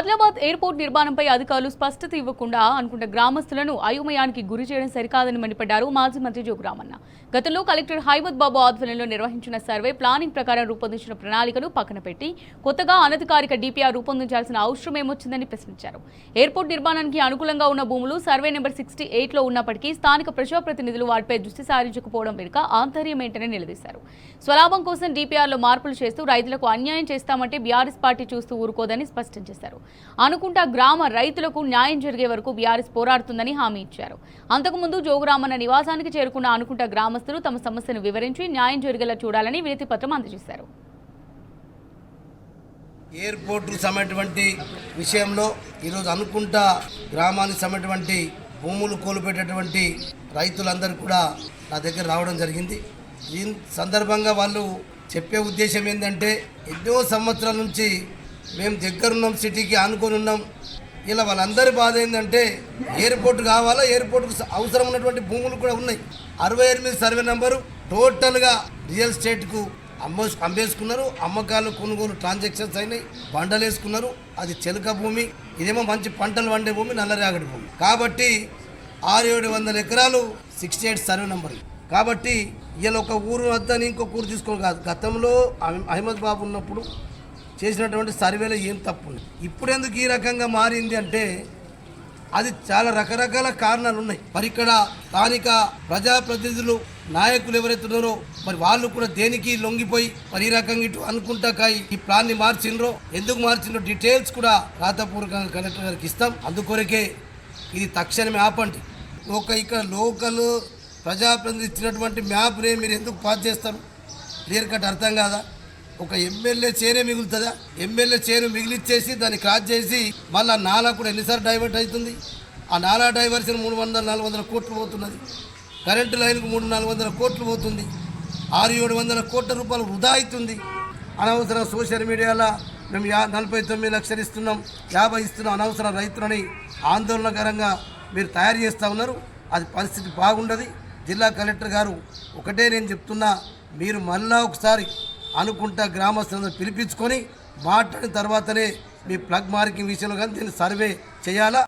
Adilabad airport నిర్మాణంపై అధికారులు స్పష్టత ఇవ్వకుండా అనుకుంటే గ్రామస్తులను అయోమయానికి గురి చేయడం సరికాదని మండిపడ్డారు మాజీ మంత్రి జోగురామన్న. గతంలో కలెక్టర్ హైమద్ బాబు ఆధ్వర్యంలో నిర్వహించిన సర్వే ప్లానింగ్ ప్రకారం రూపొందించిన ప్రణాళికను పక్కన పెట్టి కొత్తగా అనధికారిక డిపిఆర్ రూపొందించాల్సిన అవసరం ఏమొచ్చిందని ప్రశ్నించారు. ఎయిర్పోర్ట్ నిర్మాణానికి అనుకూలంగా ఉన్న భూములు సర్వే నెంబర్ 68లో ఉన్నప్పటికీ స్థానిక ప్రజాప్రతినిధులు వాటిపై దృష్టి సారించకపోవడం వెనుక ఆంతర్యం ఏంటని నిలదీశారు. స్వలాభం కోసం డిపిఆర్లో మార్పులు చేస్తూ రైతులకు అన్యాయం చేస్తామంటే బీఆర్ఎస్ పార్టీ చూస్తూ ఊరుకోదని స్పష్టం చేశారు. అనుకుంటా గ్రామ రైతులకు న్యాయం జరిగే వరకు బీఆర్ఎస్ పోరాడుతుందని హామీ ఇచ్చారు. అంతకుముందు జోగురామన్న నివాసానికి చేరుకున్న అనుకుంటా గ్రామస్తులు తమ సమస్యను వివరించి న్యాయం జరిగేలా చూడాలని వినతి పత్రం అందజేశారు. ఎయిర్పోర్టు సమైనటువంటి విషయంలో ఈరోజు అనుకుంటా గ్రామానికి సమైనటువంటి భూములు కోల్పోయేటటువంటి రైతులందరూ కూడా నా దగ్గర రావడం జరిగింది. ఈ సందర్భంగా వాళ్ళు చెప్పే ఉద్దేశం ఏంటంటే ఎన్నో సంవత్సరాల నుంచి మేము దగ్గరున్నాం, సిటీకి ఆనుకొని ఉన్నాం. ఇలా వాళ్ళందరి బాధ ఏంటంటే ఎయిర్పోర్ట్ కావాలా, ఎయిర్పోర్ట్కు అవసరం ఉన్నటువంటి భూములు కూడా ఉన్నాయి. 68 సర్వే నెంబరు టోటల్గా రియల్ ఎస్టేట్కు అమ్మేసుకున్నారు. అమ్మకాలు కొనుగోలు ట్రాన్సాక్షన్స్ అయినాయి, బండలు వేసుకున్నారు. అది చెలుక భూమి, ఇదేమో మంచి పంటలు వండే భూమి, నల్లరేగడి భూమి. కాబట్టి 600-700 ఎకరాలు 68 సర్వే నెంబర్. కాబట్టి ఇలా ఒక ఊరు వద్దని ఇంకొక ఊరు తీసుకోవాలి కాదు. గతంలో అహ్మద్ బాబు ఉన్నప్పుడు చేసినటువంటి సర్వేలో ఏం తప్పు ఉంది. ఇప్పుడు ఎందుకు ఈ రకంగా మారింది అంటే అది చాలా రకరకాల కారణాలు ఉన్నాయి. మరి ఇక్కడ స్థానిక ప్రజాప్రతినిధులు నాయకులు ఎవరైతే ఉన్నారో మరి వాళ్ళు కూడా దేనికి లొంగిపోయి మరి ఈ రకంగా ఇటు అనుకుంటాకాయి ఈ ప్లాన్ని మార్చిండ్రో, ఎందుకు మార్చిండ్రో డీటెయిల్స్ కూడా రాతపూర్వకంగా కలెక్టర్ గారికి ఇస్తాం. అందుకొరకే ఇది తక్షణమే ఆపండి. ఇక్కడ లోకల్ ప్రజాప్రతినిధి ఇచ్చినటువంటి మ్యాప్ని మీరు ఎందుకు పాస్ చేస్తారు? క్లియర్ కట్ అర్థం కాదా? ఒక ఎమ్మెల్యే చేనే మిగులుతుందా? ఎమ్మెల్యే చేను మిగిలిచ్చేసి దాన్ని క్రాస్ చేసి మళ్ళీ నాలా కూడా ఎన్నిసార్లు డైవర్ట్ అవుతుంది. ఆ నాలా డైవర్షన్ 300-400 కోట్లు పోతున్నది. కరెంటు లైన్కు 300-400 కోట్లు పోతుంది. 600-700 కోట్ల రూపాయలు వృధా అవుతుంది. అనవసరం సోషల్ మీడియాలో మేము 49 లక్షలు ఇస్తున్నాం, 50 ఇస్తున్నాం, అనవసరం రైతులని ఆందోళనకరంగా మీరు తయారు చేస్తూ ఉన్నారు. అది పరిస్థితి బాగుండదు. జిల్లా కలెక్టర్ గారు ఒకటే నేను చెప్తున్నా, మీరు మళ్ళా ఒకసారి అనుకుంటా గ్రామస్తులందరూ పిలిపించుకొని మాట్లాడిన తర్వాతనే మీ ప్లగ్ మార్కింగ్ విషయంలో కానీ దీన్ని సర్వే చేయాలా.